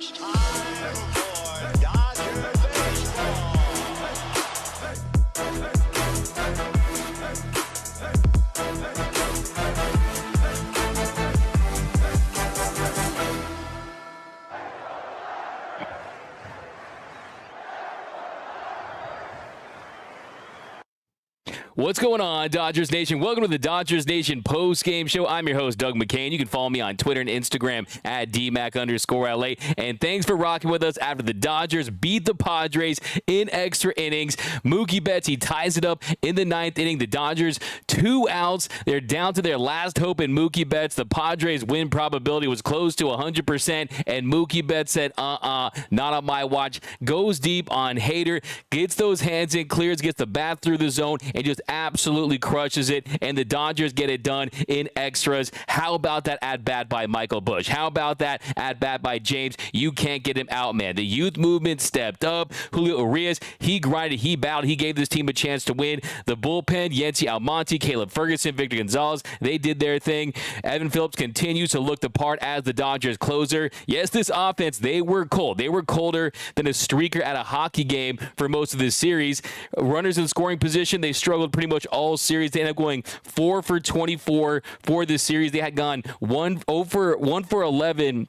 Time for Dodger baseball. What's going on, Dodgers Nation? Welcome to the Dodgers Nation post-game show. I'm your host, Doug McCain. You can follow me on Twitter and Instagram at DMAC_LA. And thanks for rocking with us after the Dodgers beat the Padres in extra innings. Mookie Betts, he ties it up in the ninth inning. The Dodgers, 2 outs. They're down to their last hope in Mookie Betts. The Padres' win probability was close to 100%. And Mookie Betts said, not on my watch. Goes deep on Hader, gets those hands in, clears, gets the bat through the zone, and just absolutely crushes it, and the Dodgers get it done in extras. How about that at-bat by Michael Busch? How about that at-bat by James? You can't get him out, man. The youth movement stepped up. Julio Urias, he grinded, he battled, he gave this team a chance to win. The bullpen, Yency Almonte, Caleb Ferguson, Victor Gonzalez, they did their thing. Evan Phillips continues to look the part as the Dodgers closer. Yes, this offense, they were cold. They were colder than a streaker at a hockey game for most of this series. Runners in scoring position, they struggled pretty much all series. They ended up going 4 for 24 for this series. They had gone 1 for 11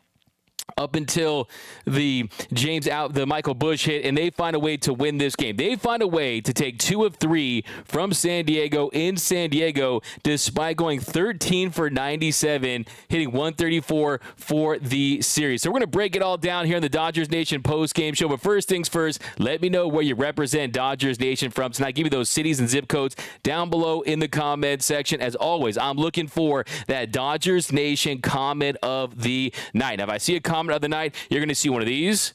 up until the Michael Busch hit, and they find a way to win this game. They find a way to take 2 of 3 from San Diego in San Diego, despite going 13 for 97, hitting 134 for the series. So we're going to break it all down here in the Dodgers Nation post-game show. But first things first, let me know where you represent Dodgers Nation from tonight. Give me those cities and zip codes down below in the comment section. As always, I'm looking for that Dodgers Nation comment of the night. Now, if I see a comment of the night, you're going to see one of these.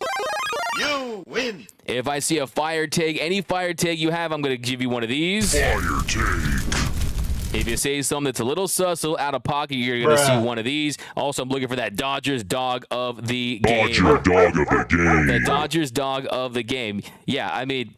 You win. If I see a fire take, any fire take you have, I'm going to give you one of these. Fire take. If you say something that's a little sus, a little out of pocket, you're going to see one of these. Also, I'm looking for that Dodgers dog of the game. Dodger dog of the game. The Dodgers dog of the game. Yeah, I mean...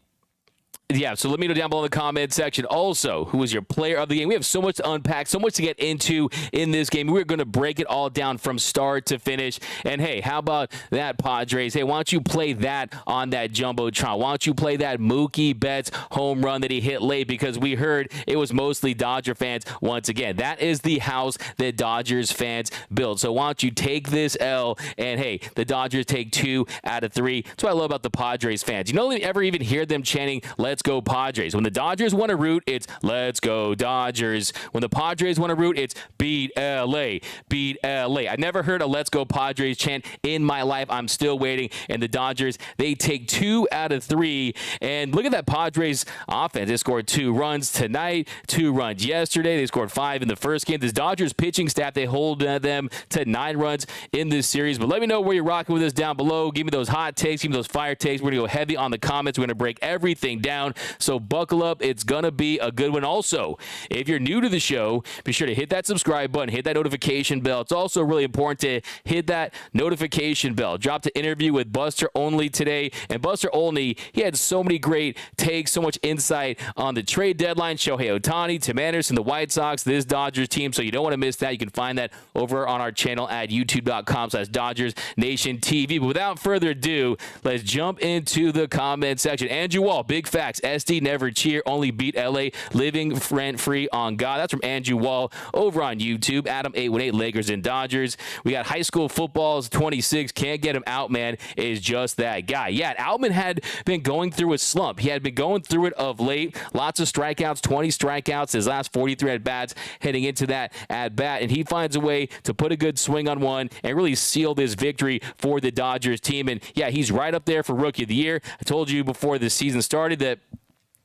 Yeah, so let me know down below in the comment section. Also, who was your player of the game? We have so much to unpack, so much to get into in this game. We're going to break it all down from start to finish. And, hey, how about that, Padres? Hey, why don't you play that on that Jumbotron? Why don't you play that Mookie Betts home run that he hit late? Because we heard it was mostly Dodger fans once again. That is the house that Dodgers fans build. So why don't you take this L, and, hey, the Dodgers take 2 out of 3. That's what I love about the Padres fans. You don't ever even hear them chanting, "Let's go Padres." When the Dodgers want to root, it's "Let's go Dodgers." When the Padres want to root, it's "Beat LA, beat LA." I never heard a "Let's go Padres" chant in my life. I'm still waiting. And the Dodgers, they take 2 out of 3. And look at that Padres offense. They scored 2 runs tonight, 2 runs yesterday. They scored 5 in the first game. This Dodgers pitching staff, they hold them to 9 runs in this series. But let me know where you're rocking with us down below. Give me those hot takes. Give me those fire takes. We're going to go heavy on the comments. We're going to break everything down. So buckle up. It's going to be a good one. Also, if you're new to the show, be sure to hit that subscribe button, hit that notification bell. It's also really important to hit that notification bell. Dropped an interview with Buster Olney today, and Buster Olney, he had so many great takes, so much insight on the trade deadline. Shohei Ohtani, Tim Anderson, the White Sox, this Dodgers team, so you don't want to miss that. You can find that over on our channel at youtube.com/Dodgers Nation TV. But without further ado, let's jump into the comment section. Andrew Wall, big facts. SD never cheer, only beat LA, living rent-free on God. That's from Andrew Wall over on YouTube. Adam 818, Lakers and Dodgers. We got high school footballs 26. Can't get him out, man. Is just that guy. Yeah, Outman had been going through a slump. He had been going through it of late. Lots of strikeouts, 20 strikeouts, his last 43 at-bats heading into that at-bat. And he finds a way to put a good swing on one and really seal this victory for the Dodgers team. And, yeah, he's right up there for Rookie of the Year. I told you before the season started that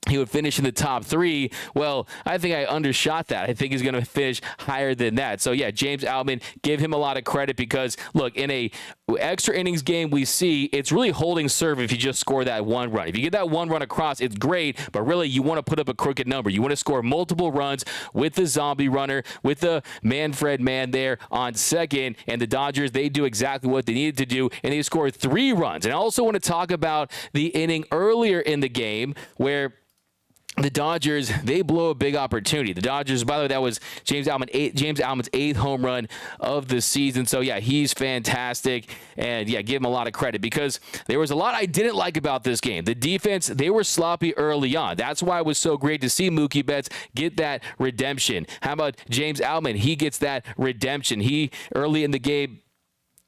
he would finish in the top 3. Well, I think I undershot that. I think he's going to finish higher than that. So, yeah, James Outman, give him a lot of credit because, look, in a extra innings game we see, it's really holding serve if you just score that 1 run. If you get that 1 run across, it's great, but really you want to put up a crooked number. You want to score multiple runs with the zombie runner, with the Manfred man there on second, and the Dodgers, they do exactly what they needed to do, and they scored 3 runs. And I also want to talk about the inning earlier in the game where the Dodgers, they blow a big opportunity. The Dodgers, by the way, that was James Allman's eighth home run of the season. So, yeah, he's fantastic. And, yeah, give him a lot of credit because there was a lot I didn't like about this game. The defense, they were sloppy early on. That's why it was so great to see Mookie Betts get that redemption. How about James Allman? He gets that redemption. He, early in the game,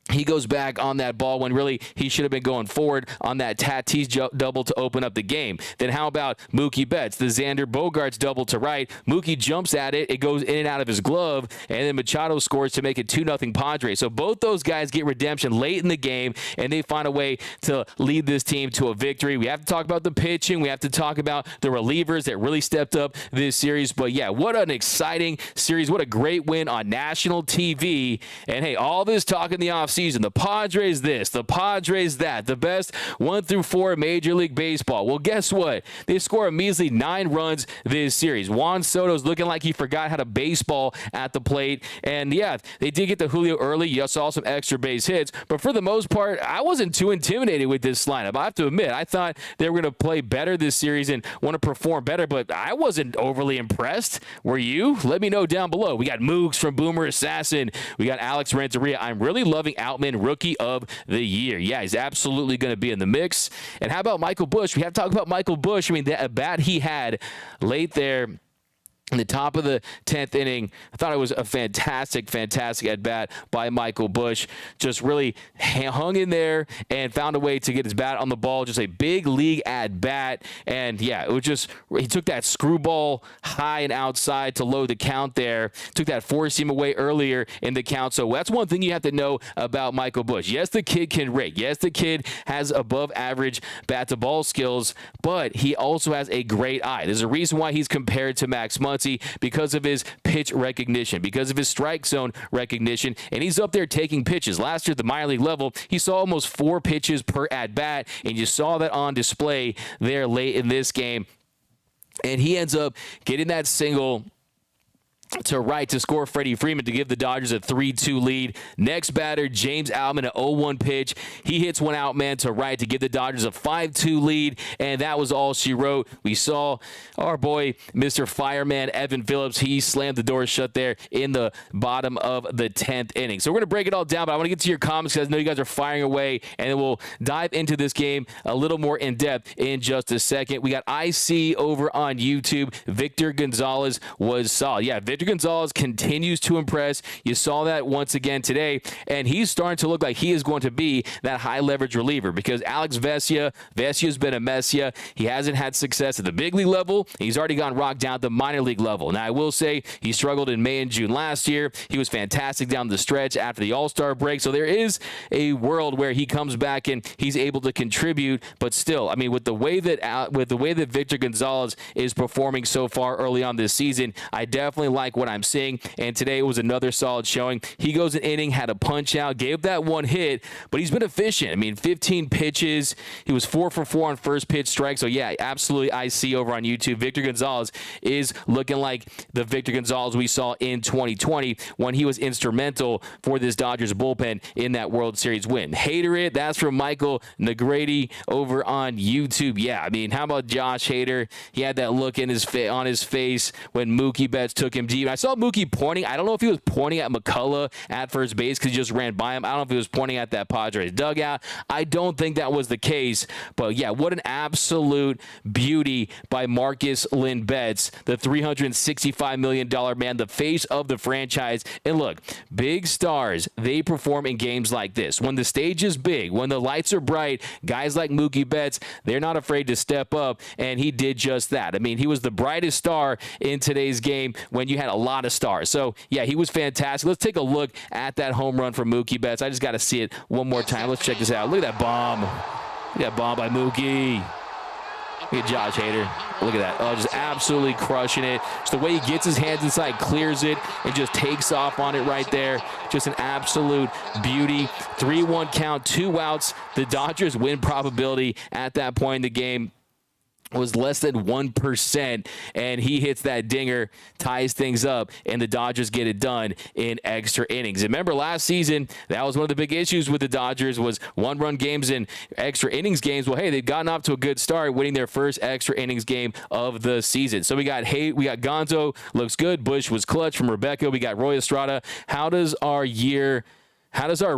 he goes back on that ball when really he should have been going forward on that Tatis double to open up the game. Then how about Mookie Betts, the Xander Bogaerts double to right? Mookie jumps at it. It goes in and out of his glove, and then Machado scores to make it 2-0 Padres. So both those guys get redemption late in the game, and they find a way to lead this team to a victory. We have to talk about the pitching. We have to talk about the relievers that really stepped up this series. But, yeah, what an exciting series. What a great win on national TV. And, hey, all this talk in the offseason, the Padres this, the Padres that, the best 1 through 4 Major League Baseball. Well, guess what? They score a measly 9 runs this series. Juan Soto's looking like he forgot how to baseball at the plate. And, yeah, they did get the Julio early. You saw some extra base hits. But for the most part, I wasn't too intimidated with this lineup. I have to admit, I thought they were going to play better this series and want to perform better, but I wasn't overly impressed. Were you? Let me know down below. We got Mooks from Boomer Assassin. We got Alex Renteria. I'm really loving Outman Rookie of the Year. Yeah, he's absolutely going to be in the mix. And how about Michael Busch? We have to talk about Michael Busch. I mean, that bat he had late there in the top of the 10th inning, I thought it was a fantastic at-bat by Michael Busch. Just really hung in there and found a way to get his bat on the ball. Just a big league at-bat. And, yeah, it was just he took that screwball high and outside to load the count there. Took that four-seam away earlier in the count. So that's one thing you have to know about Michael Busch. Yes, the kid can rake. Yes, the kid has above-average bat-to-ball skills, but he also has a great eye. There's a reason why he's compared to Max Muncy, because of his pitch recognition, because of his strike zone recognition, and he's up there taking pitches. Last year at the minor league level, he saw almost 4 pitches per at-bat, and you saw that on display there late in this game. And he ends up getting that single to right to score Freddie Freeman to give the Dodgers a 3-2 lead. Next batter, James Allman, an 0-1 pitch. He hits one out, man, to right to give the Dodgers a 5-2 lead, and that was all she wrote. We saw our boy, Mr. Fireman, Evan Phillips. He slammed the door shut there in the bottom of the 10th inning. So we're going to break it all down, but I want to get to your comments because I know you guys are firing away, and then we'll dive into this game a little more in depth in just a second. We got IC over on YouTube. Victor Gonzalez was solid. Yeah, Victor Gonzalez continues to impress. You saw that once again today, and he's starting to look like he is going to be that high leverage reliever because Alex Vesia's been a mess. He hasn't had success at the big league level. He's already gone rocked down at the minor league level. Now, I will say he struggled in May and June last year. He was fantastic down the stretch after the All-Star break. So there is a world where he comes back and he's able to contribute, but still, I mean, with the way that Victor Gonzalez is performing so far early on this season, I definitely like what I'm seeing, and today was another solid showing. He goes an inning, had a punch out, gave that one hit, but he's been efficient. I mean, 15 pitches. He was 4 for 4 on first pitch strike. So, yeah, absolutely I see over on YouTube. Victor Gonzalez is looking like the Victor Gonzalez we saw in 2020 when he was instrumental for this Dodgers bullpen in that World Series win. Hater it. That's from Michael Negrady over on YouTube. Yeah, I mean, how about Josh Hader? He had that look in on his face when Mookie Betts took him deep. I saw Mookie pointing. I don't know if he was pointing at McCullough at first base because he just ran by him. I don't know if he was pointing at that Padres dugout. I don't think that was the case. But, yeah, what an absolute beauty by Marcus Lynn Betts, the $365 million man, the face of the franchise. And, look, big stars, they perform in games like this. When the stage is big, when the lights are bright, guys like Mookie Betts, they're not afraid to step up, and he did just that. I mean, he was the brightest star in today's game when you had a lot of stars. So, yeah, he was fantastic. Let's take a look at that home run from Mookie Betts. I just got to see it one more time. Let's check this out. Look at that bomb. Look at that bomb by Mookie. Look at Josh Hader. Look at that. Oh, just absolutely crushing it. Just the way he gets his hands inside, clears it, and just takes off on it right there. Just an absolute beauty. 3-1 count, 2 outs. The Dodgers win probability at that point in the game was less than 1%, and he hits that dinger, ties things up, and the Dodgers get it done in extra innings. And remember last season, that was one of the big issues with the Dodgers was one-run games and extra innings games. Well, hey, they've gotten off to a good start, winning their first extra innings game of the season. So we got Gonzo, looks good. Bush was clutch from Rebecca. We got Roy Estrada. How does our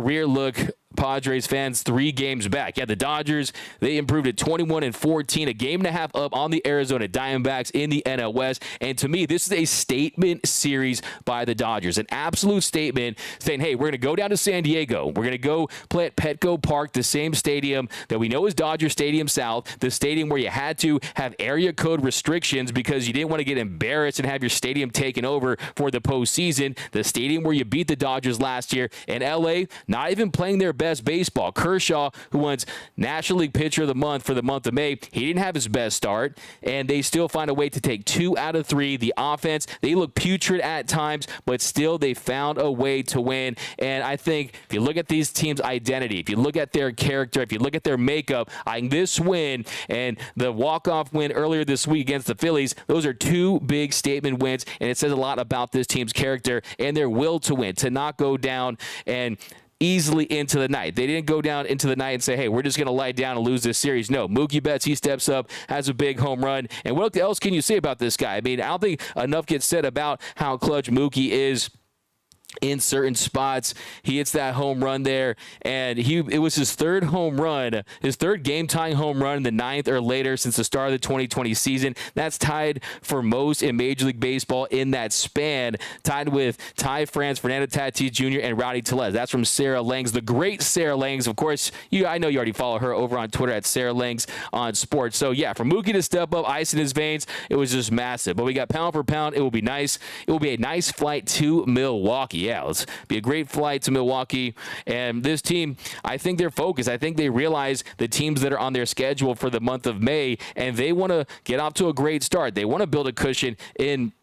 rear look, Padres fans, 3 games back? Yeah, the Dodgers, they improved at 21-14, a game and a half up on the Arizona Diamondbacks in the NL West. And to me, this is a statement series by the Dodgers, an absolute statement saying, hey, we're going to go down to San Diego. We're going to go play at Petco Park, the same stadium that we know is Dodger Stadium South, the stadium where you had to have area code restrictions because you didn't want to get embarrassed and have your stadium taken over for the postseason, the stadium where you beat the Dodgers last year. And LA, not even playing their best baseball. Kershaw, who wins National League Pitcher of the Month for the month of May, he didn't have his best start, and they still find a way to take 2 out of 3. The offense, they look putrid at times, but still they found a way to win. And I think if you look at these teams' identity, if you look at their character, if you look at their makeup, I think this win and the walk-off win earlier this week against the Phillies, those are 2 big statement wins, and it says a lot about this team's character and their will to win, to not go down and easily into the night. They didn't go down into the night and say, hey, we're just going to lie down and lose this series. No, Mookie Betts, he steps up, has a big home run. And what else can you say about this guy? I mean, I don't think enough gets said about how clutch Mookie is in certain spots. He hits that home run there, and it was his 3rd home run, his 3rd game-tying home run in the 9th or later since the start of the 2020 season. That's tied for most in Major League Baseball in that span, tied with Ty France, Fernando Tatis Jr., and Rowdy Tellez. That's from Sarah Langs, the great Sarah Langs. Of course, I know you already follow her over on Twitter at Sarah Langs on Sports. So, yeah, for Mookie to step up, ice in his veins, it was just massive. But we got pound for pound. It will be nice. It will be a nice flight to Milwaukee. Yeah, let's be a great flight to Milwaukee. And this team, I think they're focused. I think they realize the teams that are on their schedule for the month of May, and they want to get off to a great start. They want to build a cushion in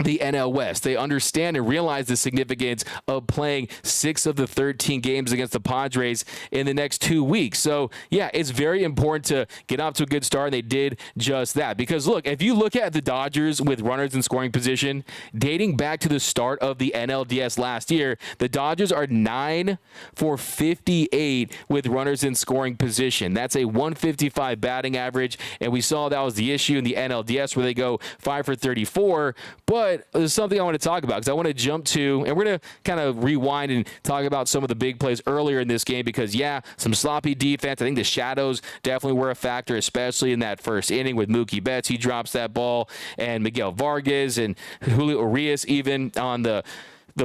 the NL West. They understand and realize the significance of playing 6 of the 13 games against the Padres in the next 2 weeks. So, yeah, it's very important to get off to a good start, and they did just that. Because, look, if you look at the Dodgers with runners in scoring position, dating back to the start of the NLDS last year, the Dodgers are 9 for 58 with runners in scoring position. That's a 155 batting average, and we saw that was the issue in the NLDS where they go 5 for 34, but there's something I want to talk about because I want to jump to, and we're going to kind of rewind and talk about some of the big plays earlier in this game because, yeah, some sloppy defense. I think the shadows definitely were a factor, especially in that first inning with Mookie Betts. He drops that ball, and Miguel Vargas and Julio Urias even on the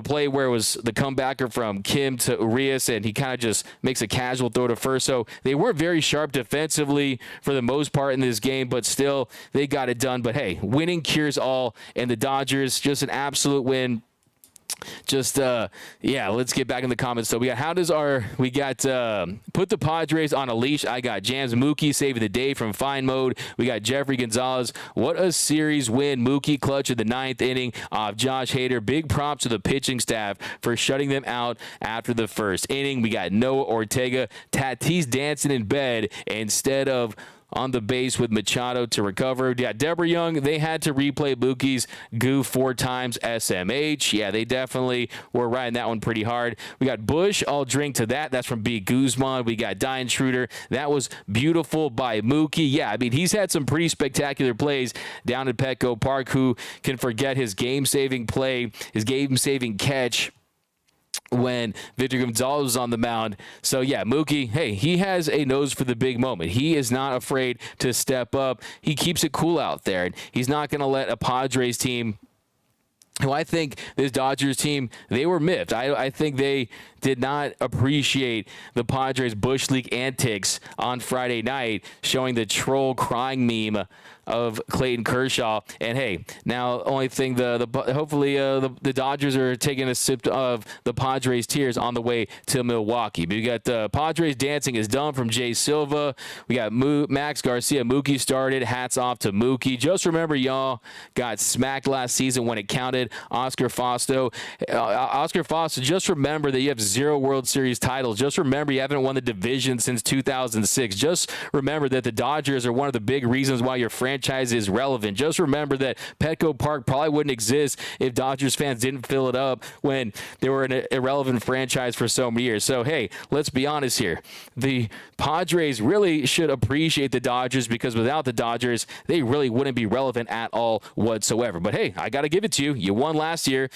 play where it was the comebacker from Kim to Urias, and he kind of just makes a casual throw to first. So they weren't very sharp defensively for the most part in this game, but still they got it done. But, hey, winning cures all, and the Dodgers, just an absolute win. Just, let's get back in the comments. So we got put the Padres on a leash. I got Jams Mookie saving the day from fine mode. We got Jeffrey Gonzalez. What a series win. Mookie clutch in the 9th inning off Josh Hader. Big props to the pitching staff for shutting them out after the first inning. We got Noah Ortega. Tatis dancing in bed instead of on the base with Machado to recover. Yeah, Deborah Young, they had to replay Mookie's goof 4 times SMH. Yeah, they definitely were riding that one pretty hard. We got Bush, I'll drink to that. That's from B. Guzman. We got Diane Schroeder. That was beautiful by Mookie. Yeah, I mean, he's had some pretty spectacular plays down at Petco Park. Who can forget his game-saving play, his game-saving catch when Victor Gonzalez was on the mound. So, yeah, Mookie, hey, he has a nose for the big moment. He is not afraid to step up. He keeps it cool out there. And he's not going to let a Padres team who I think this Dodgers team, they were miffed. I think they did not appreciate the Padres Bush League antics on Friday night, showing the troll crying meme of Clayton Kershaw. And hey, now only thing hopefully the Dodgers are taking a sip of the Padres tears on the way to Milwaukee. But we got the Padres dancing is done from Jay Silva. We got Max Garcia. Mookie started. Hats off to Mookie. Just remember, y'all got smacked last season when it counted. comment, Oscar Fosto. Oscar Fosto, just remember that you have 0 World Series titles. Just remember you haven't won the division since 2006. Just remember that the Dodgers are one of the big reasons why your franchise is relevant. Just remember that Petco Park probably wouldn't exist if Dodgers fans didn't fill it up when they were an irrelevant franchise for so many years. So, hey, let's be honest here. The Padres really should appreciate the Dodgers because without the Dodgers, they really wouldn't be relevant at all whatsoever. But, hey, I got to give it to you. You won last year.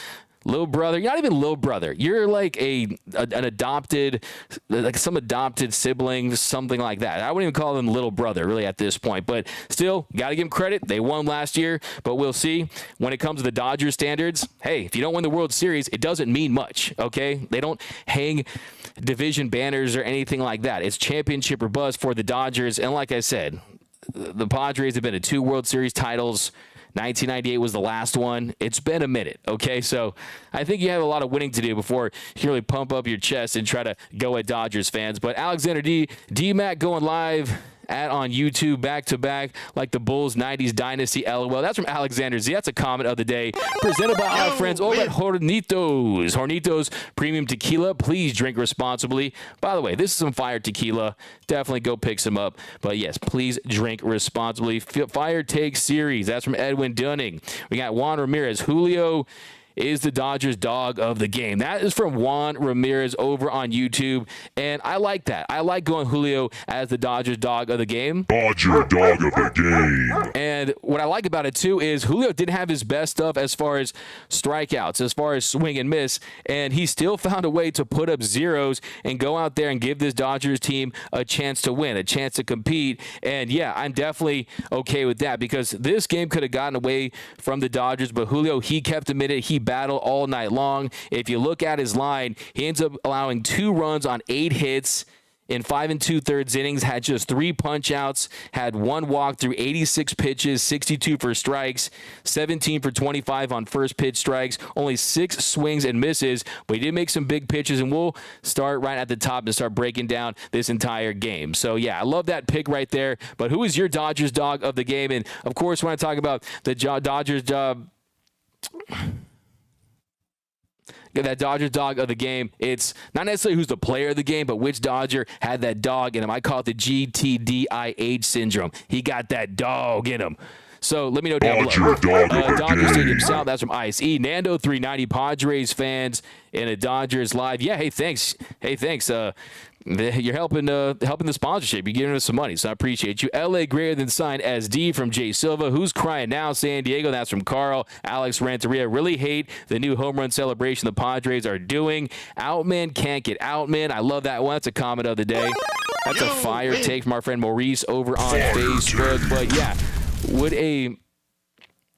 Little brother, you're not even little brother. You're like an adopted, like some adopted sibling, something like that. I wouldn't even call them little brother really at this point, but still, got to give them credit. They won last year, but we'll see. When it comes to the Dodgers standards, hey, if you don't win the World Series, it doesn't mean much, okay? They don't hang division banners or anything like that. It's championship or bust for the Dodgers, and like I said, the Padres have been to 2 World Series titles. 1998 was the last one. It's been a minute, okay? So I think you have a lot of winning to do before you can really pump up your chest and try to go at Dodgers fans. But Alexander D-Mac going live on YouTube back-to-back like the Bulls 90s dynasty LOL. That's from Alexander Z. That's a comment of the day. Presented by our friends over at Hornitos. Hornitos Premium Tequila. Please drink responsibly. By the way, this is some fire tequila. Definitely go pick some up. But yes, please drink responsibly. Fire Take Series. That's from Edwin Dunning. We got Juan Ramirez. Julio is the Dodgers dog of the game. That is from Juan Ramirez over on YouTube, and I like that. I like going Julio as the Dodgers dog of the game. Dodger dog of the game. And what I like about it, too, is Julio didn't have his best stuff as far as strikeouts, as far as swing and miss, and he still found a way to put up zeros and go out there and give this Dodgers team a chance to win, a chance to compete. And, yeah, I'm definitely okay with that because this game could have gotten away from the Dodgers, but Julio, he kept him in it. He battled all night long. If you look at his line, he ends up allowing 2 runs on 8 hits in 5 2/3 innings, had just 3 punch-outs, had 1 walk through 86 pitches, 62 for strikes, 17 for 25 on first pitch strikes, only 6 swings and misses, but he did make some big pitches, and we'll start right at the top and start breaking down this entire game. So, yeah, I love that pick right there, but who is your Dodgers dog of the game? And, of course, when I talk about the Dodgers that Dodgers dog of the game, it's not necessarily who's the player of the game, but which Dodger had that dog in him. I call it the GTDIH syndrome. He got that dog in him. So let me know down below. Dodger Stadium South, that's from ICE. Nando 390, Padres fans in a Dodgers live. Yeah, hey, thanks. You're helping the sponsorship. You're giving us some money, so I appreciate you. LA greater than sign SD from Jay Silva. Who's crying now? San Diego. That's from Carl. Alex Renteria. Really hate the new home run celebration the Padres are doing. Outman can't get outman. I love that one. That's a comment of the day. That's a fire take from our friend Maurice over on Facebook. But yeah,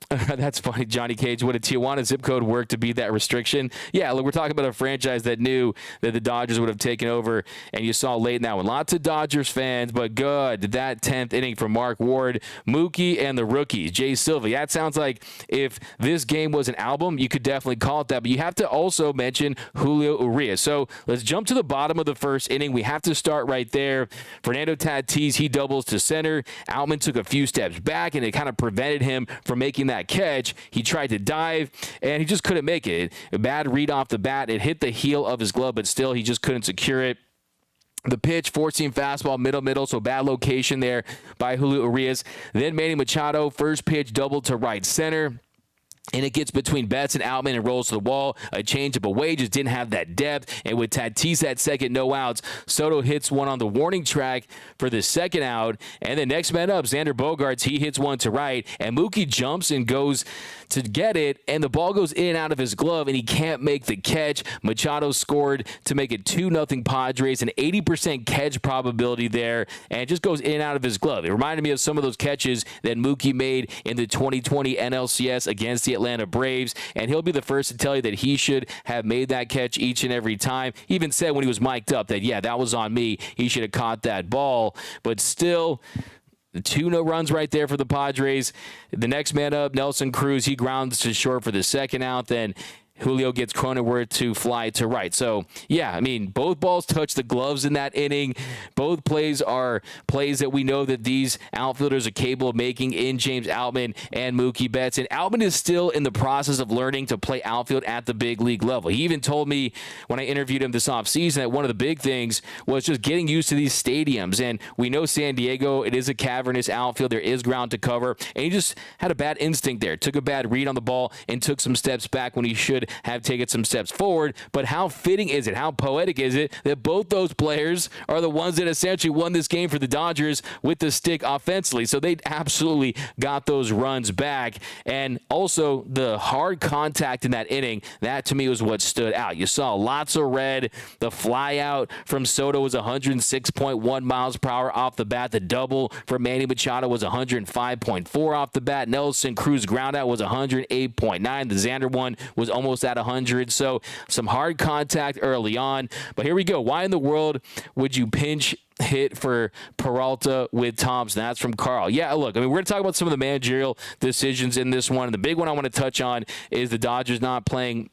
that's funny, Johnny Cage. Would a Tijuana zip code work to beat that restriction? Yeah, look, we're talking about a franchise that knew that the Dodgers would have taken over, and you saw late in that one. Lots of Dodgers fans, but good. That 10th inning from Mark Ward, Mookie, and the rookies, Jay Silva. That sounds like if this game was an album, you could definitely call it that, but you have to also mention Julio Urias. So let's jump to the bottom of the first inning. We have to start right there. Fernando Tatis, he doubles to center. Outman took a few steps back, and it kind of prevented him from making that catch. He tried to dive, and he just couldn't make it. A bad read off the bat. It hit the heel of his glove, but still he just couldn't secure it. The pitch, 4-seam fastball, middle, so bad location there by Julio Urias. Then Manny Machado, first pitch doubled to right center. And it gets between Betts and Outman and rolls to the wall. A changeup away, just didn't have that depth. And with Tatis at second, no outs, Soto hits one on the warning track for the second out. And the next man up, Xander Bogaerts, he hits one to right. And Mookie jumps and goes to get it. And the ball goes in and out of his glove, and he can't make the catch. Machado scored to make it 2-0 Padres, an 80% catch probability there. And it just goes in and out of his glove. It reminded me of some of those catches that Mookie made in the 2020 NLCS against the Atlanta Braves, and he'll be the first to tell you that he should have made that catch each and every time. He even said when he was mic'd up that, yeah, that was on me. He should have caught that ball, but still, 2 no runs right there for the Padres. The next man up, Nelson Cruz, he grounds to short for the second out. Then Julio gets Cronenworth to fly to right. So, yeah, I mean, both balls touch the gloves in that inning. Both plays are plays that we know that these outfielders are capable of making in James Outman and Mookie Betts. And Outman is still in the process of learning to play outfield at the big league level. He even told me when I interviewed him this offseason that one of the big things was just getting used to these stadiums. And we know San Diego, it is a cavernous outfield. There is ground to cover. And he just had a bad instinct there. Took a bad read on the ball and took some steps back when he should have taken some steps forward. But how fitting is it? How poetic is it that both those players are the ones that essentially won this game for the Dodgers with the stick offensively? So they absolutely got those runs back. And also the hard contact in that inning, that to me was what stood out. You saw lots of red. The fly out from Soto was 106.1 miles per hour off the bat. The double for Manny Machado was 105.4 off the bat. Nelson Cruz ground out was 108.9. The Xander one was almost at 100. So some hard contact early on. But here we go. Why in the world would you pinch hit for Peralta with Thompson? That's from Carl. Yeah, look, I mean, we're going to talk about some of the managerial decisions in this one. And the big one I want to touch on is the Dodgers not playing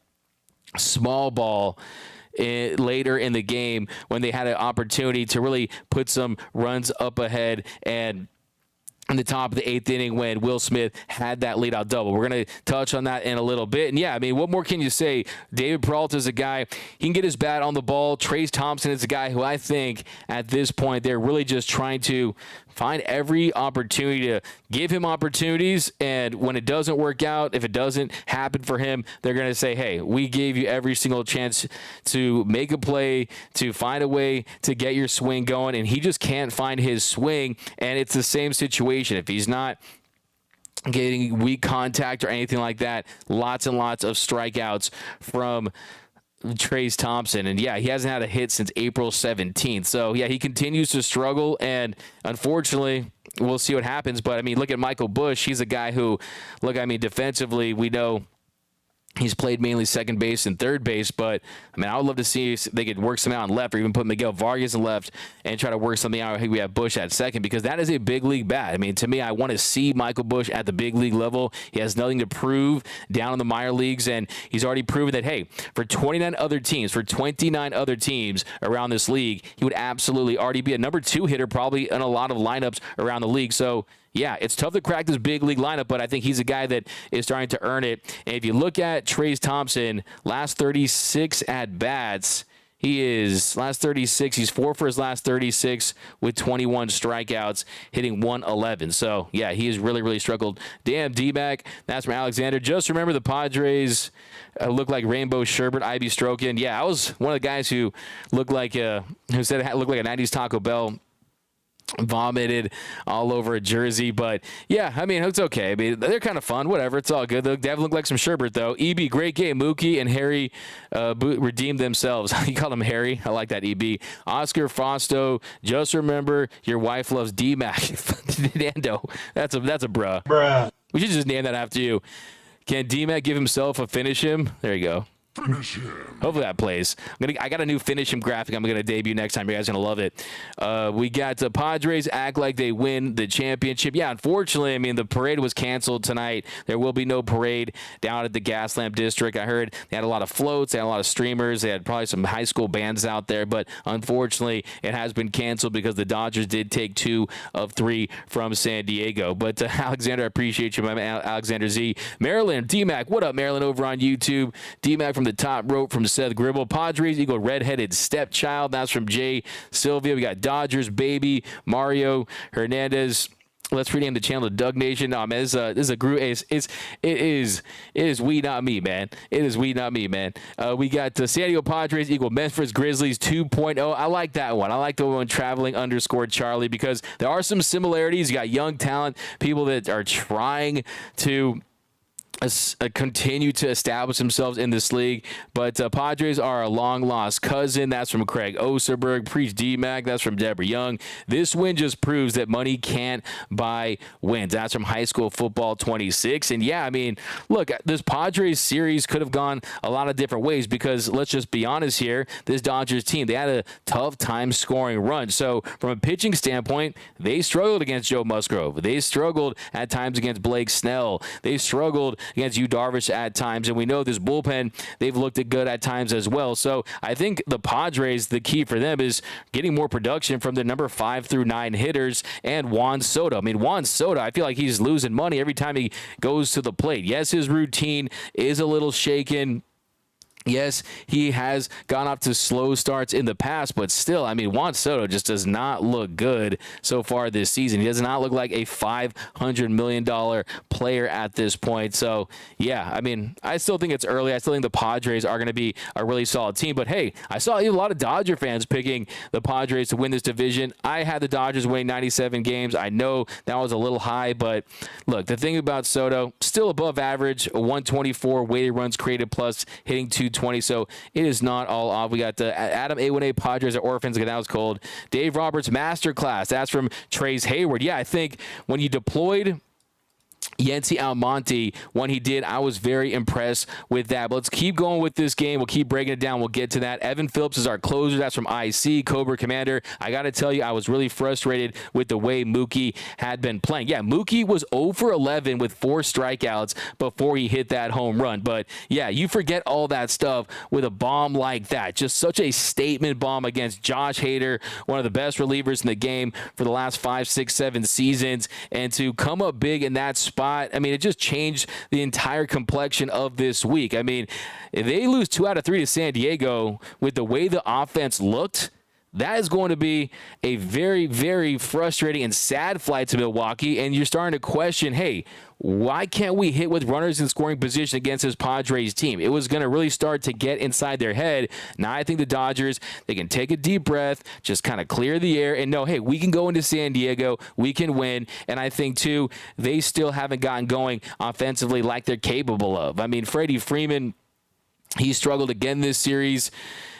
small ball later in the game when they had an opportunity to really put some runs up ahead and in the top of the 8th inning when Will Smith had that leadout double. We're going to touch on that in a little bit. And yeah, I mean, what more can you say? David Peralta is a guy, he can get his bat on the ball. Trayce Thompson is a guy who I think at this point they're really just trying to find every opportunity to give him opportunities. And when it doesn't work out, if it doesn't happen for him, they're going to say, hey, we gave you every single chance to make a play, to find a way to get your swing going. And he just can't find his swing. And it's the same situation. If he's not getting weak contact or anything like that, lots and lots of strikeouts from Trayce Thompson. And yeah, he hasn't had a hit since April 17th. So yeah, he continues to struggle, and unfortunately we'll see what happens. But I mean, look at Michael Busch. He's a guy who, look, I mean, defensively, we know he's played mainly second base and third base, but I mean, I would love to see if they could work something out on left, or even put Miguel Vargas in left and try to work something out. I think we have Bush at second, because that is a big league bat. I mean, to me, I want to see Michael Busch at the big league level. He has nothing to prove down in the minor leagues, and he's already proven that, hey, for 29 other teams around this league, he would absolutely already be a number 2 hitter probably in a lot of lineups around the league. So yeah, it's tough to crack this big league lineup, but I think he's a guy that is starting to earn it. And if you look at Trayce Thompson, last 36 at-bats, he's 4 for his last 36 with 21 strikeouts, hitting 111. So, yeah, he has really, really struggled. Damn, D-back. That's from Alexander. Just remember the Padres look like rainbow sherbet, Ivy stroking. Yeah, I was one of the guys who looked like who said it looked like a 90s Taco Bell, vomited all over a jersey. But yeah, I mean, it's okay. I mean, they're kind of fun, whatever, it's all good. They haven't looked like some sherbet though. EB, great game. Mookie and Harry redeemed themselves. You called him Harry, I like that. EB. Oscar Fausto, just remember your wife loves D-Mac. Nando, that's a bruh. We should just name that after you. Can D-Mac give himself a finish him? There you go. Finish him. Hopefully that plays. I got a new finish him graphic I'm going to debut next time. You guys are going to love it. We got the Padres act like they win the championship. Yeah, unfortunately, I mean, the parade was canceled tonight. There will be no parade down at the Gaslamp District. I heard they had a lot of floats. They had a lot of streamers. They had probably some high school bands out there. But unfortunately, it has been canceled because the Dodgers did take 2 of 3 from San Diego. But Alexander, I appreciate you, my man, Alexander Z. Maryland, D-Mac. What up, Maryland, over on YouTube? D-Mac from the top rope from Seth Gribble. Padres equal redheaded stepchild. That's from Jay Sylvia. We got Dodgers baby, Mario Hernandez. Let's rename the channel to Doug Nation. No, man, this is a group. It is we not me, man. It is we not me, man. We got San Diego Padres equal Memphis Grizzlies 2.0. I like that one. I like the one traveling _Charlie, because there are some similarities. You got young talent, people that are trying to continue to establish themselves in this league, but Padres are a long-lost cousin. That's from Craig Osterberg. Preach D-Mac. That's from Deborah Young. This win just proves that money can't buy wins. That's from High School Football 26. And yeah, I mean, look, this Padres series could have gone a lot of different ways, because let's just be honest here, this Dodgers team, they had a tough time scoring runs. So from a pitching standpoint, they struggled against Joe Musgrove. They struggled at times against Blake Snell. They struggled against Yu Darvish at times, and we know this bullpen, they've looked good at times as well. So I think the Padres, the key for them is getting more production from the number 5 through 9 hitters and Juan Soto. I mean, Juan Soto, I feel like he's losing money every time he goes to the plate. Yes, his routine is a little shaken. Yes, he has gone off to slow starts in the past, but still, I mean, Juan Soto just does not look good so far this season. He does not look like a $500 million player at this point. So, yeah, I mean, I still think it's early. I still think the Padres are going to be a really solid team. But, hey, I saw a lot of Dodger fans picking the Padres to win this division. I had the Dodgers winning 97 games. I know that was a little high, but look, the thing about Soto, still above average, 124 weighted runs created plus, hitting 220, so it is not all off. We got the Adam A1A Padres at Orphans. That was cold. Dave Roberts Masterclass. That's from Trace Hayward. Yeah, I think when you deployed Yency Almonte, when he did, I was very impressed with that. But let's keep going with this game. We'll keep breaking it down. We'll get to that. Evan Phillips is our closer. That's from IC, Cobra Commander. I got to tell you, I was really frustrated with the way Mookie had been playing. Yeah, Mookie was 0 for 11 with 4 strikeouts before he hit that home run. But, yeah, you forget all that stuff with a bomb like that. Just such a statement bomb against Josh Hader, one of the best relievers in the game for the last 5, 6, 7 seasons. And to come up big in that spot, I mean, it just changed the entire complexion of this week. I mean, if they lose 2 out of 3 to San Diego with the way the offense looked, that is going to be a very, very frustrating and sad flight to Milwaukee, and you're starting to question, hey, why can't we hit with runners in scoring position against this Padres team? It was going to really start to get inside their head. Now I think the Dodgers, they can take a deep breath, just kind of clear the air and know, hey, we can go into San Diego, we can win. And I think, too, they still haven't gotten going offensively like they're capable of. I mean, Freddie Freeman, he struggled again this series.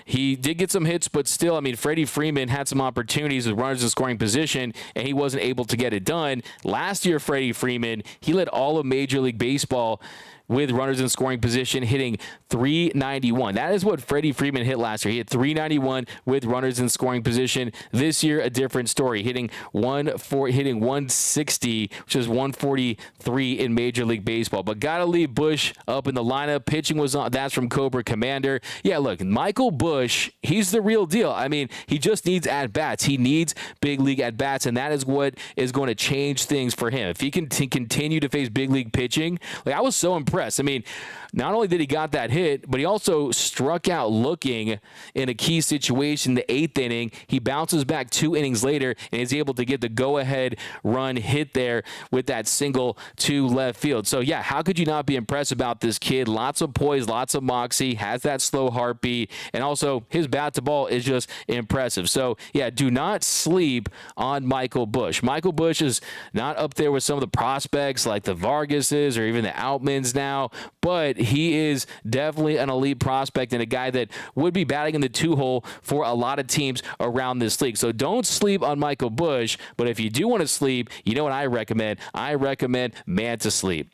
He did get some hits, but still, I mean, Freddie Freeman had some opportunities with runners in scoring position, and he wasn't able to get it done. Last year, Freddie Freeman, he led all of Major League Baseball with runners in scoring position, hitting 391. That is what Freddie Freeman hit last year. He hit 391 with runners in scoring position. This year, a different story, hitting 160, which is 143 in Major League Baseball. But gotta leave Bush up in the lineup. Pitching was on. That's from Cobra Commander. Yeah, look, Michael Bush, he's the real deal. I mean, he just needs at-bats. He needs big league at-bats, and that is what is going to change things for him. If he can continue to face big league pitching, like I was so impressed. I mean, not only did he got that hit, but he also struck out looking in a key situation, the 8th inning. He bounces back 2 innings later and is able to get the go-ahead run hit there with that single to left field. So, yeah, how could you not be impressed about this kid? Lots of poise, lots of moxie, has that slow heartbeat, and also his bat to ball is just impressive. So, yeah, do not sleep on Michael Bush. Michael Bush is not up there with some of the prospects like the Vargases or even the Outmans now, but he is definitely an elite prospect and a guy that would be batting in the 2-hole for a lot of teams around this league. So don't sleep on Michael Bush, but if you do want to sleep, you know what I recommend? I recommend Manta Sleep.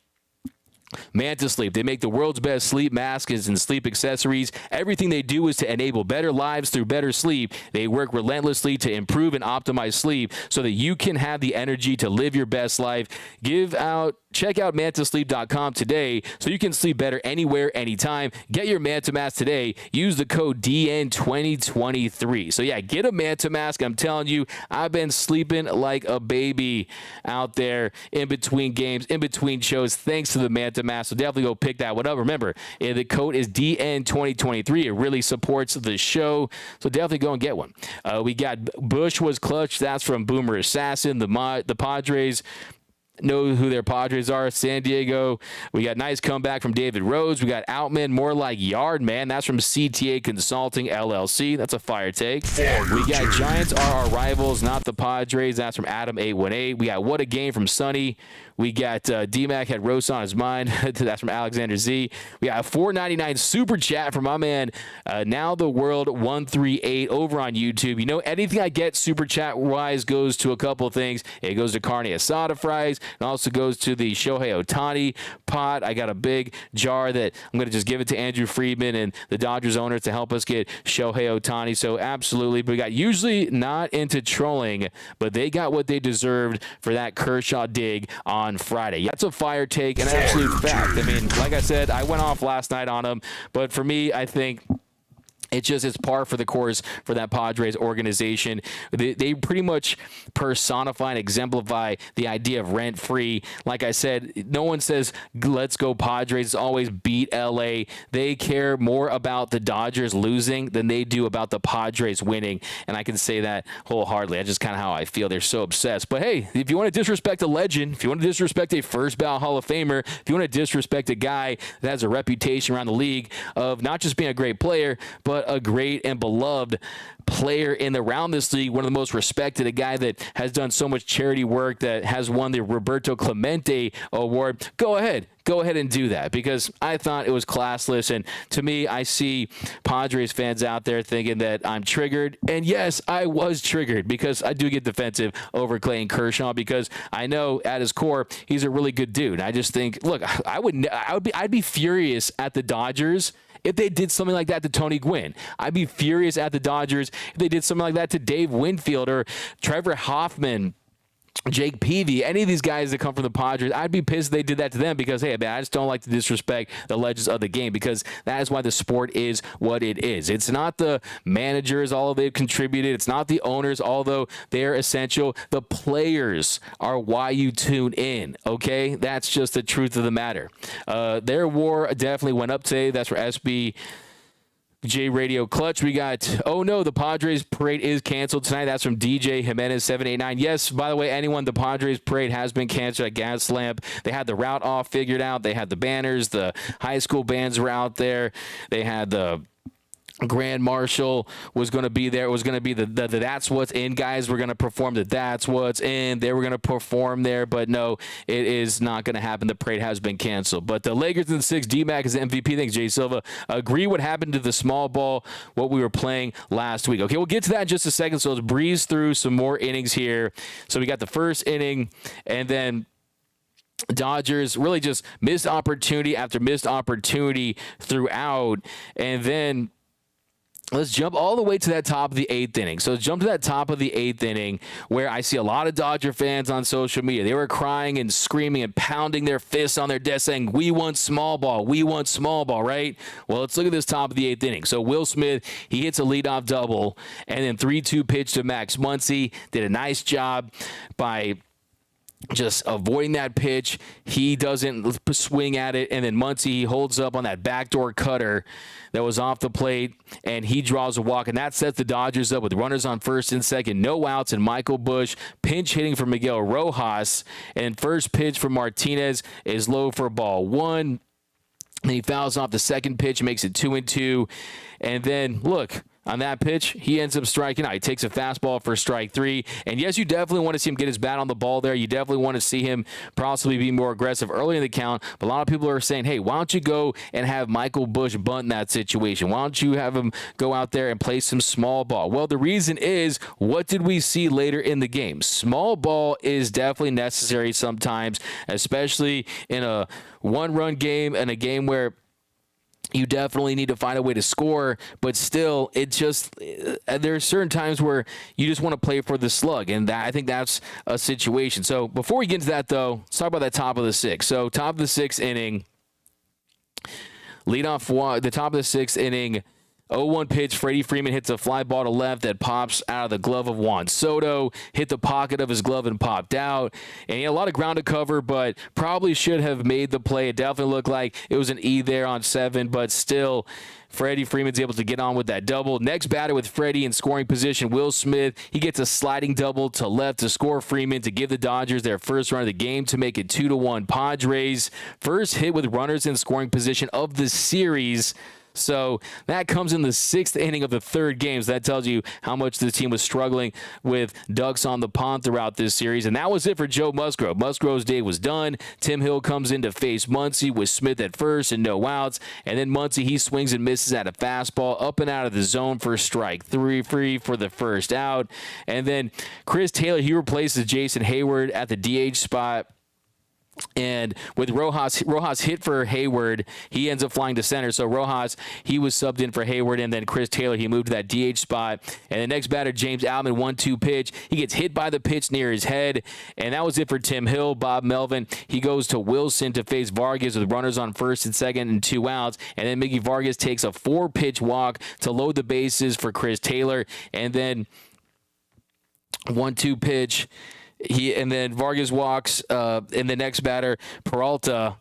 Manta Sleep. They make the world's best sleep masks and sleep accessories. Everything they do is to enable better lives through better sleep. They work relentlessly to improve and optimize sleep so that you can have the energy to live your best life. Check out mantasleep.com today so you can sleep better anywhere, anytime. Get your Manta mask today. Use the code DN2023. So, yeah, get a Manta mask. I'm telling you, I've been sleeping like a baby out there in between games, in between shows, thanks to the Manta mask. So definitely go pick that one up. Remember, the code is DN2023. It really supports the show. So definitely go and get one. We got Bush was clutch. That's from Boomer Assassin. The Padres know who their Padres are. San Diego. We got nice comeback from David Rhodes. We got Outman, more like Yard Man. That's from CTA Consulting LLC. That's a fire take. We got Giants are our rivals, not the Padres. That's from Adam 818. We got What a Game from Sonny. We got D-Mac had roast on his mind. That's from Alexander Z. We got a $4.99 super chat from my man, Now the World 138 over on YouTube. You know, anything I get super chat wise goes to a couple of things. It goes to carne asada fries, It also goes to the Shohei Ohtani pot. I got a big jar that I'm going to just give it to Andrew Friedman and the Dodgers owners to help us get Shohei Ohtani. So absolutely. But we got usually not into trolling, but they got what they deserved for that Kershaw dig on Friday. That's a fire take, an absolute fact. I mean, like I said, I went off last night on him, but for me, I think it's par for the course for that Padres organization. They pretty much personify and exemplify the idea of rent-free. Like I said, no one says, let's go Padres. It's always beat LA. They care more about the Dodgers losing than they do about the Padres winning, and I can say that wholeheartedly. That's just kind of how I feel. They're so obsessed. But hey, if you want to disrespect a legend, if you want to disrespect a first-ballot Hall of Famer, if you want to disrespect a guy that has a reputation around the league of not just being a great player, but a great and beloved player around this league, one of the most respected, a guy that has done so much charity work, that has won the Roberto Clemente Award, go ahead and do that, because I thought it was classless. And to me, I see Padres fans out there thinking that I'm triggered. And yes, I was triggered, because I do get defensive over Clayton Kershaw, because I know at his core, he's a really good dude. I just think, look, I'd be furious at the Dodgers if they did something like that to Tony Gwynn. I'd be furious at the Dodgers if they did something like that to Dave Winfield or Trevor Hoffman, Jake Peavy, any of these guys that come from the Padres. I'd be pissed if they did that to them, because, hey, man, I just don't like to disrespect the legends of the game, because that is why the sport is what it is. It's not the managers, although they've contributed. It's not the owners, although they're essential. The players are why you tune in, okay? That's just the truth of the matter. Their war definitely went up today. That's for SB J Radio Clutch. We got, oh no, the Padres parade is canceled tonight. That's from DJ Jimenez 789. Yes, by the way, anyone, the Padres parade has been canceled at Gaslamp. They had the route off figured out. They had the banners. The high school bands were out there. They had the Grand Marshal was going to be there. It was going to be the That's What's In guys were going to perform the That's What's In. They were going to perform there, but no, it is not going to happen. The parade has been canceled. But the Lakers in the 6, D-Mac is the MVP. Thanks, Jay Silva. Agree what happened to the small ball, what we were playing last week. Okay, we'll get to that in just a second, so let's breeze through some more innings here. So we got the first inning, and then Dodgers really just missed opportunity after missed opportunity throughout, and then let's jump all the way to that top of the 8th inning. So let's jump to that top of the 8th inning, where I see a lot of Dodger fans on social media. They were crying and screaming and pounding their fists on their desk saying, we want small ball. We want small ball, right? Well, let's look at this top of the 8th inning. So Will Smith, he hits a leadoff double, and then 3-2 pitch to Max Muncy. Did a nice job by just avoiding that pitch. He doesn't swing at it, and then Muncy, he holds up on that backdoor cutter that was off the plate, and he draws a walk, and that sets the Dodgers up with runners on first and second, no outs, and Michael Busch pinch hitting for Miguel Rojas, and first pitch for Martinez is low for ball one, and he fouls off the second pitch, makes it 2-2, and then look, on that pitch, he ends up striking out. He takes a fastball for strike 3. And yes, you definitely want to see him get his bat on the ball there. You definitely want to see him possibly be more aggressive early in the count. But a lot of people are saying, hey, why don't you go and have Michael Busch bunt in that situation? Why don't you have him go out there and play some small ball? Well, the reason is, what did we see later in the game? Small ball is definitely necessary sometimes, especially in a one-run game and a game where you definitely need to find a way to score, but still, it just, there are certain times where you just want to play for the slug, and I think that's a situation. So before we get into that, though, let's talk about that top of the 6th. So top of the 6th inning, leadoff, the top of the 6th inning, 0-1 pitch, Freddie Freeman hits a fly ball to left that pops out of the glove of Juan Soto, hit the pocket of his glove and popped out. And he had a lot of ground to cover, but probably should have made the play. It definitely looked like it was an E there on 7, but still, Freddie Freeman's able to get on with that double. Next batter with Freddie in scoring position, Will Smith. He gets a sliding double to left to score Freeman to give the Dodgers their first run of the game to make it 2-1 Padres. First hit with runners in scoring position of the series. So that comes in the 6th inning of the 3rd game. So that tells you how much the team was struggling with ducks on the pond throughout this series. And that was it for Joe Musgrove. Musgrove's day was done. Tim Hill comes in to face Muncy with Smith at first and no outs. And then Muncy, he swings and misses at a fastball up and out of the zone for strike 3 for the first out. And then Chris Taylor, he replaces Jason Hayward at the DH spot. And with Rojas hit for Hayward, he ends up flying to center. So Rojas, he was subbed in for Hayward, and then Chris Taylor, he moved to that DH spot. And the next batter, James Outman, 1-2 pitch. He gets hit by the pitch near his head, and that was it for Tim Hill. Bob Melvin, he goes to Wilson to face Vargas with runners on first and second and 2 outs. And then Mickey Vargas takes a 4-pitch walk to load the bases for Chris Taylor. And then 1-2 pitch. And then Vargas walks, and the next batter, Peralta.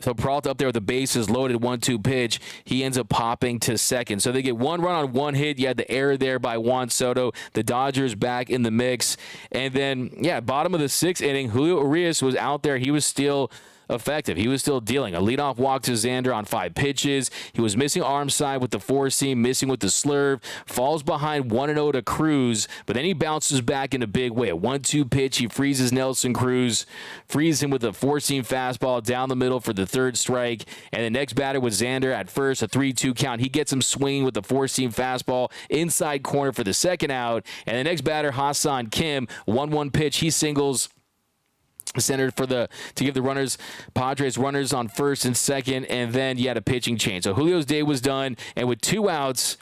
So Peralta up there with the bases loaded, 1-2 pitch. He ends up popping to second. So they get 1 run on 1 hit. You had the error there by Juan Soto. The Dodgers back in the mix. And then, bottom of the 6th inning, Julio Urias was out there. He was still effective. He was still dealing. A leadoff walk to Xander on 5 pitches. He was missing arm side with the 4-seam, missing with the slurve, falls behind 1-0 to Cruz, but then he bounces back in a big way. A 1-2 pitch, he freezes Nelson Cruz, frees him with a 4-seam fastball down the middle for the 3rd strike, and the next batter was Xander at first, a 3-2 count. He gets him swinging with the 4-seam fastball inside corner for the 2nd out, and the next batter, Hassan Kim, 1-1 pitch, he singles centered to give the Padres runners on first and second, and then you had a pitching change. So Julio's day was done, and with 2 outs,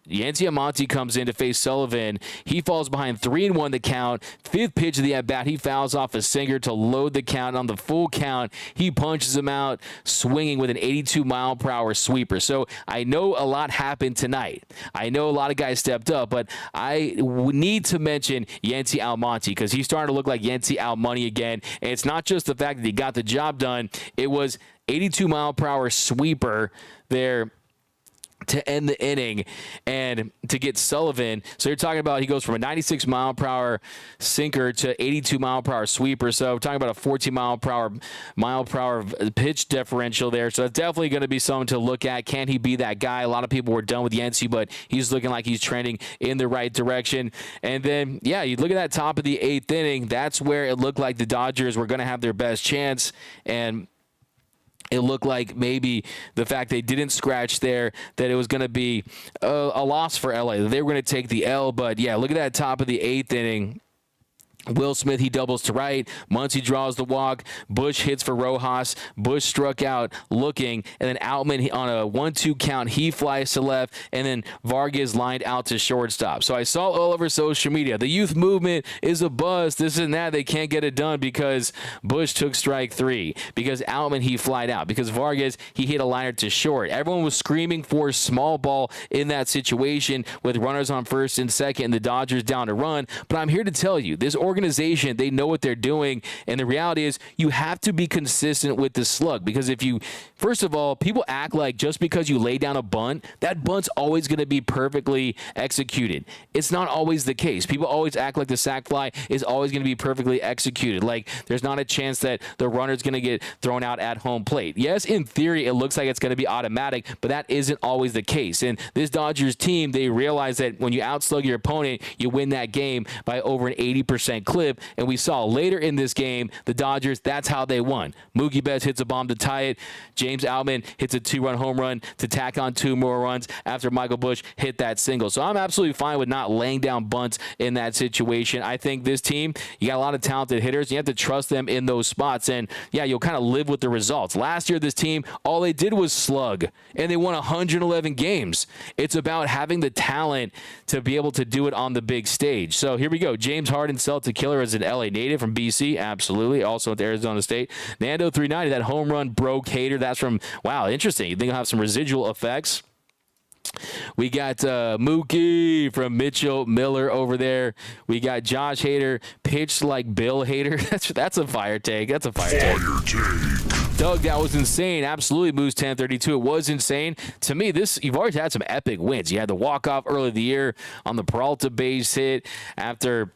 Yancy Almonte comes in to face Sullivan. He falls behind 3-1 the count. 5th pitch of the at-bat, he fouls off a sinker to load the count. On the full count, he punches him out, swinging with an 82-mile-per-hour sweeper. So I know a lot happened tonight. I know a lot of guys stepped up, but I need to mention Yancy Almonte because he's starting to look like Yancy Almonte again. And it's not just the fact that he got the job done. It was 82-mile-per-hour sweeper there to end the inning and to get Sullivan. So you're talking about he goes from a 96-mile-per-hour sinker to 82-mile-per-hour sweeper. So we're talking about a 14-mile-per-hour pitch differential there. So that's definitely going to be something to look at. Can he be that guy? A lot of people were done with Yancy, but he's looking like he's trending in the right direction. And then, you look at that top of the 8th inning. That's where it looked like the Dodgers were going to have their best chance. And it looked like maybe the fact they didn't scratch there, that it was going to be a loss for LA. They were going to take the L, but look at that top of the 8th inning. Will Smith, he doubles to right. Muncy draws the walk. Bush hits for Rojas. Bush struck out looking. And then Outman on a 1-2 count, he flies to left. And then Vargas lined out to shortstop. So I saw all over social media, the youth movement is a bust. This and that. They can't get it done because Bush took strike 3. Because Outman, he flied out. Because Vargas, he hit a liner to short. Everyone was screaming for small ball in that situation with runners on first and second and the Dodgers down to run. But I'm here to tell you, this organization, they know what they're doing, and the reality is you have to be consistent with the slug, because if you, first of all, people act like just because you lay down a bunt, that bunt's always going to be perfectly executed. It's not always the case. People always act like the sac fly is always going to be perfectly executed. Like there's not a chance that the runner's going to get thrown out at home plate. Yes, in theory, it looks like it's going to be automatic, but that isn't always the case. And this Dodgers team, they realize that when you outslug your opponent, you win that game by over an 80% clip, and we saw later in this game, the Dodgers, that's how they won. Mookie Betts hits a bomb to tie it. James Outman hits a 2-run home run to tack on 2 more runs after Michael Busch hit that single. So I'm absolutely fine with not laying down bunts in that situation. I think this team, you got a lot of talented hitters. You have to trust them in those spots, and you'll kind of live with the results. Last year, this team, all they did was slug, and they won 111 games. It's about having the talent to be able to do it on the big stage. So here we go. James Harden, Celtic Killer, is an LA native from BC. Absolutely. Also at Arizona State. Nando 390, that home run broke Hater. That's from, wow, interesting. You think he'll have some residual effects? We got Mookie from Mitchell Miller over there. We got Josh Hader, pitched like Bill Hader. That's a fire take. That's a fire take. Doug, that was insane. Absolutely, Moose 1032. It was insane. To me, you've always had some epic wins. You had the walk-off early in the year on the Peralta base hit after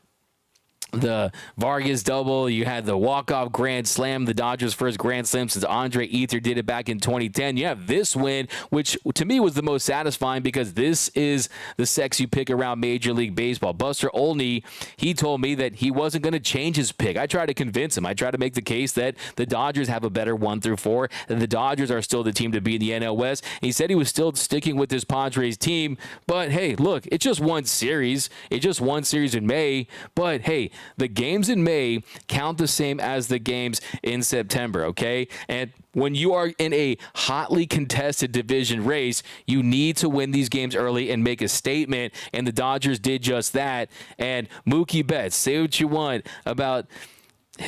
the Vargas double. You had the walk-off grand slam, the Dodgers' first grand slam since Andre Ether did it back in 2010. You have this win, which to me was the most satisfying because this is the sex you pick around Major League Baseball. Buster Olney, he told me that he wasn't going to change his pick. I tried to convince him. I tried to make the case that the Dodgers have a better 1-4, that the Dodgers are still the team to beat in the NL West. He said he was still sticking with this Padres team, but hey, look, it's just one series. It's just one series in May, but hey, the games in May count the same as the games in September, okay? And when you are in a hotly contested division race, you need to win these games early and make a statement, and the Dodgers did just that. And Mookie Betts, say what you want about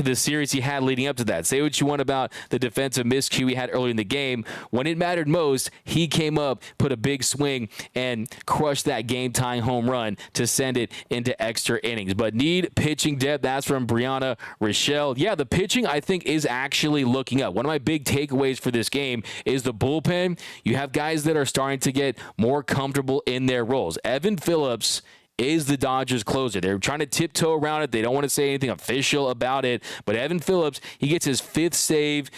the series he had leading up to that. Say what you want about the defensive miscue he had early in the game. When it mattered most, he came up, put a big swing, and crushed that game-tying home run to send it into extra innings. But need pitching depth. That's from Brianna Rochelle. Yeah, the pitching, I think, is actually looking up. One of my big takeaways for this game is the bullpen. You have guys that are starting to get more comfortable in their roles. Evan Phillips is the Dodgers closer. They're trying to tiptoe around it. They don't want to say anything official about it. But Evan Phillips, he gets his 5th save.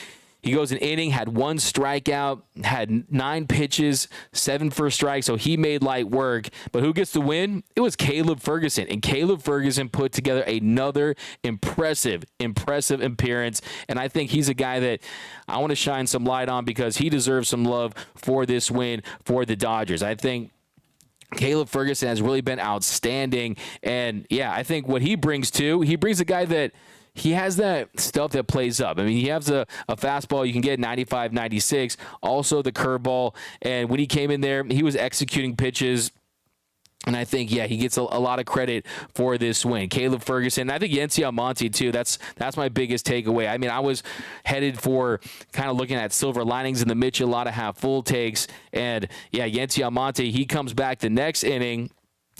He goes an inning, had 1 strikeout, had 9 pitches, 7 first strikes, so he made light work. But who gets the win? It was Caleb Ferguson. And Caleb Ferguson put together another impressive appearance. And I think he's a guy that I want to shine some light on because he deserves some love for this win for the Dodgers. I think Caleb Ferguson has really been outstanding. And, yeah, I think what he brings a guy that he has that stuff that plays up. I mean, he has a fastball you can get 95, 96, also the curveball. And when he came in there, he was executing pitches. And I think, yeah, he gets a lot of credit for this win. Caleb Ferguson, I think Yency Almonte, too. That's my biggest takeaway. I mean, I was headed for kind of looking at silver linings in the Mitchell, a lot of half-full takes. And, yeah, Yency Almonte, he comes back the next inning.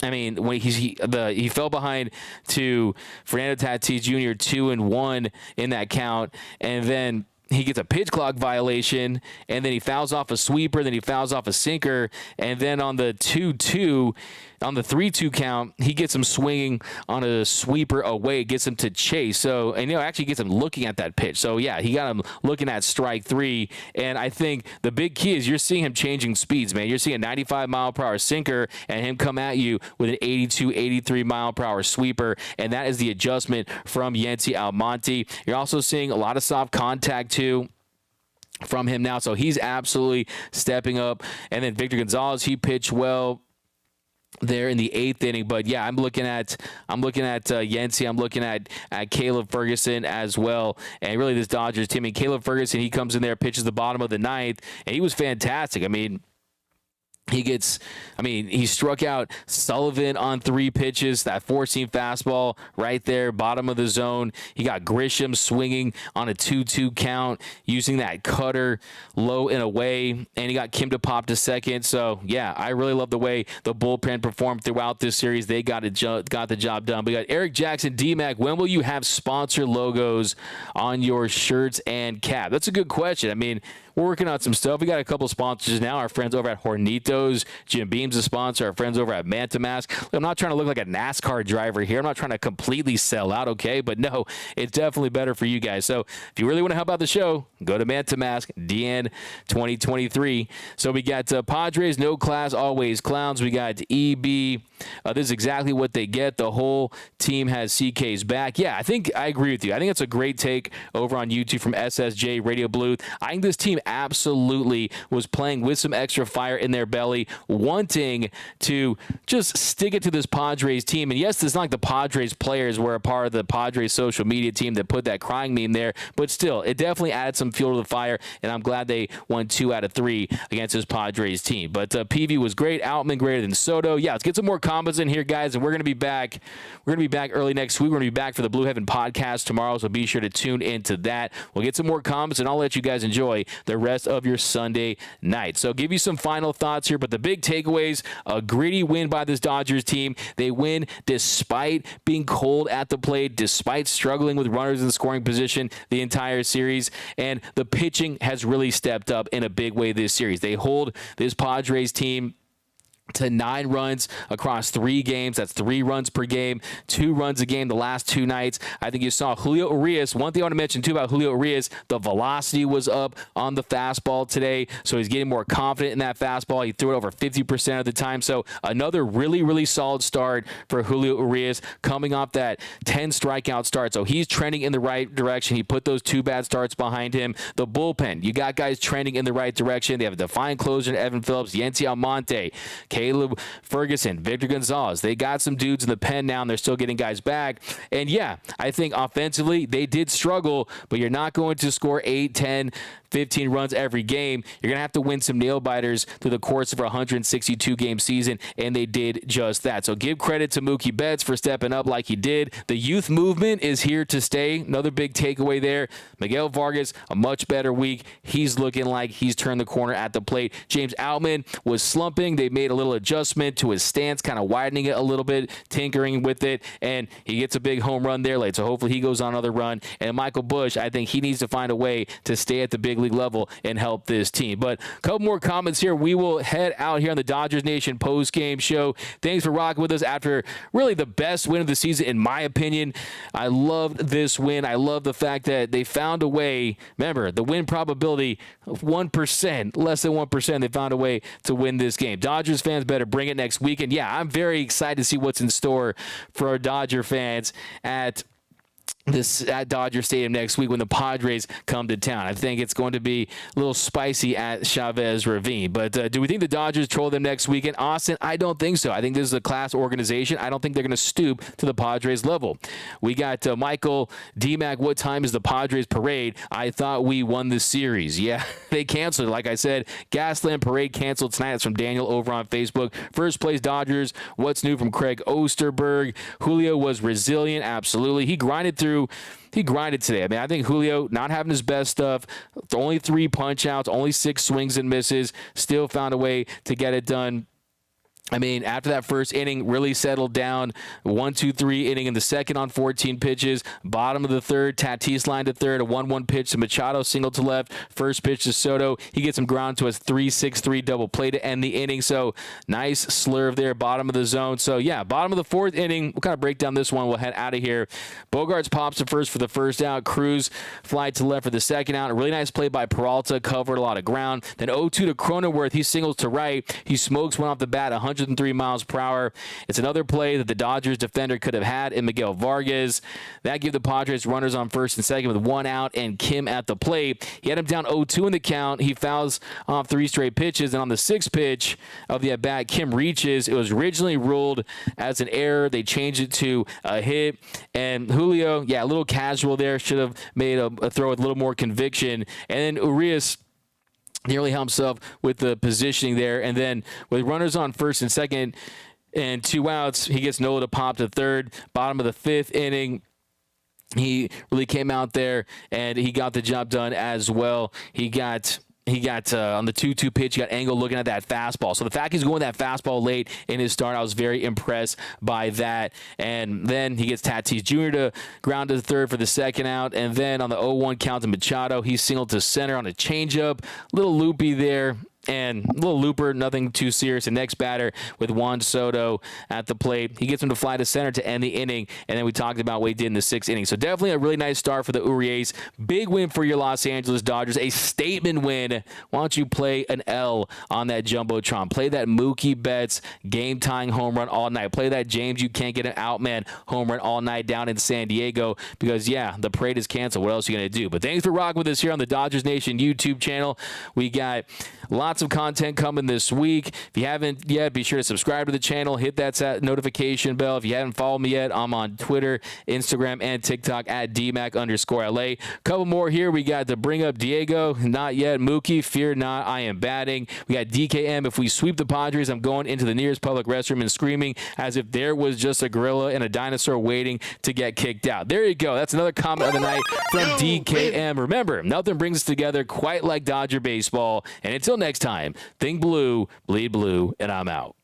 I mean, when he fell behind to Fernando Tatis Jr. 2-1 in that count. And then he gets a pitch clock violation, and then he fouls off a sweeper, then he fouls off a sinker, and then on the 2-2, on the 3-2 count, he gets him swinging on a sweeper away, gets him to chase. So, and actually gets him looking at that pitch. So, yeah, he got him looking at strike 3. And I think the big key is you're seeing him changing speeds, man. You're seeing a 95 mile per hour sinker and him come at you with an 82, 83 mile per hour sweeper. And that is the adjustment from Yency Almonte. You're also seeing a lot of soft contact too from him now. So he's absolutely stepping up. And then Victor Gonzalez, he pitched well there in the 8th inning. But yeah, I'm looking at Yency. I'm looking at Caleb Ferguson as well. And really this Dodgers team. And Caleb Ferguson, he comes in there, pitches the bottom of the 9th, and he was fantastic. I mean, he struck out Sullivan on 3 pitches, that 4-seam fastball right there, bottom of the zone. He got Grisham swinging on a 2-2 count using that cutter low and away, and he got Kim to pop to second. So, yeah, I really love the way the bullpen performed throughout this series. They got the job done. We got Eric Jackson, D-Mac, when will you have sponsor logos on your shirts and cap? That's a good question. I mean, we're working on some stuff. We got a couple sponsors now. Our friends over at Hornitos, Jim Beam's a sponsor. Our friends over at Manta Mask. I'm not trying to look like a NASCAR driver here. I'm not trying to completely sell out, okay? But no, it's definitely better for you guys. So if you really want to help out the show, go to Manta Mask, DN 2023. So we got Padres, no class, always clowns. We got EB. This is exactly what they get. The whole team has CK's back. Yeah, I agree with you. I think it's a great take over on YouTube from SSJ Radio Blue. I think this team absolutely was playing with some extra fire in their belly, wanting to just stick it to this Padres team. And yes, it's not like the Padres players were a part of the Padres social media team that put that crying meme there, but still, it definitely added some fuel to the fire, and I'm glad they won 2 out of 3 against this Padres team. But PV was great. Outman greater than Soto. Yeah, let's get some more combos in here, guys, and we're going to be back. We're going to be back early next week. We're going to be back for the Blue Heaven podcast tomorrow, so be sure to tune into that. We'll get some more combos, and I'll let you guys enjoy the rest of your Sunday night. So give you some final thoughts here, but the big takeaways, a gritty win by this Dodgers team. They win despite being cold at the plate, despite struggling with runners in scoring position the entire series, and the pitching has really stepped up in a big way this series. They hold this Padres team to 9 runs across 3 games. That's 3 runs per game, 2 runs a game the last 2 nights. I think you saw Julio Urias. One thing I want to mention, too, about Julio Urias, the velocity was up on the fastball today, so he's getting more confident in that fastball. He threw it over 50% of the time, so another really, really solid start for Julio Urias coming off that 10 strikeout start. So he's trending in the right direction. He put those 2 bad starts behind him. The bullpen, you got guys trending in the right direction. They have a defined closer in Evan Phillips, Yency Almonte, Caleb Ferguson, Victor Gonzalez. They got some dudes in the pen now, and they're still getting guys back. And, yeah, I think offensively they did struggle, but you're not going to score 8, 10, 15 runs every game. You're going to have to win some nail-biters through the course of a 162-game season, and they did just that. So give credit to Mookie Betts for stepping up like he did. The youth movement is here to stay. Another big takeaway there. Miguel Vargas, a much better week. He's looking like he's turned the corner at the plate. James Outman was slumping. They made a little adjustment to his stance, kind of widening it a little bit, tinkering with it, and he gets a big home run there late. So hopefully he goes on another run. And Michael Busch, I think he needs to find a way to stay at the big league level and help this team. But a couple more comments here. We will head out here on the Dodgers Nation post-game show. Thanks for rocking with us after really the best win of the season, in my opinion. I loved this win. I love the fact that they found a way. Remember, the win probability of 1%, less than 1%. They found a way to win this game. Dodgers fans better bring it next week. And yeah, I'm very excited to see what's in store for our Dodger fans at Dodger Stadium next week when the Padres come to town. I think it's going to be a little spicy at Chavez Ravine. But do we think the Dodgers troll them next weekend? Austin, I don't think so. I think this is a class organization. I don't think they're going to stoop to the Padres level. We got Michael D-Mac, what time is the Padres parade? I thought we won the series. Yeah, they canceled it. Like I said, Gasland parade canceled tonight. That's from Daniel over on Facebook. First place Dodgers. What's new from Craig Osterberg? Julio was resilient. Absolutely. He grinded today. I mean, I think Julio, not having his best stuff, only 3 punch outs, only 6 swings and misses, still found a way to get it done. I mean, after that first inning, really settled down. 1-2-3 inning in the second on 14 pitches. Bottom of the third, Tatis line to third. A 1-1 pitch to Machado, single to left. First pitch to Soto. He gets him ground to a 3-6-3 double play to end the inning. So nice slurve there, bottom of the zone. So yeah, bottom of the fourth inning. We'll kind of break down this one. We'll head out of here. Bogarts pops to first for the first out. Cruz fly to left for the second out. A really nice play by Peralta. Covered a lot of ground. Then 0-2 to Cronenworth. He singles to right. He smokes one off the bat. 103 miles per hour. It's another play that the Dodgers defender could have had in Miguel Vargas. That gave the Padres runners on first and second with 1 out and Kim at the plate. He had him down 0-2 in the count. He fouls off 3 straight pitches, and on the 6th pitch of the at-bat, Kim reaches. It was originally ruled as an error. They changed it to a hit, and Julio, yeah, a little casual there. Should have made a throw with a little more conviction. And then Urias nearly helped himself with the positioning there. And then with runners on first and second and 2 outs, he gets Nola to pop to third. Bottom of the 5th inning, he really came out there and he got the job done as well. He got on the 2-2 pitch, he got Engel looking at that fastball. So the fact he's going that fastball late in his start, I was very impressed by that. And then he gets Tatis Jr. to ground to the third for the second out. And then on the 0-1 count to Machado, he singled to center on a changeup. Little loopy there. And a little looper, nothing too serious. The next batter with Juan Soto at the plate. He gets him to fly to center to end the inning. And then we talked about what he did in the 6th inning. So definitely a really nice start for the Urias. Big win for your Los Angeles Dodgers. A statement win. Why don't you play an L on that Jumbotron? Play that Mookie Betts game-tying home run all night. Play that James you can't get an out man home run all night down in San Diego. Because, yeah, the parade is canceled. What else are you going to do? But thanks for rocking with us here on the Dodgers Nation YouTube channel. We got lots of content coming this week. If you haven't yet, be sure to subscribe to the channel. Hit that notification bell. If you haven't followed me yet, I'm on Twitter, Instagram, and TikTok at DMAC_LA. Couple more here. We got to bring up Diego. Not yet. Mookie, fear not. I am batting. We got DKM. If we sweep the Padres, I'm going into the nearest public restroom and screaming as if there was just a gorilla and a dinosaur waiting to get kicked out. There you go. That's another comment of the night from DKM. Remember, nothing brings us together quite like Dodger baseball. And until next time, think blue, bleed blue, and I'm out.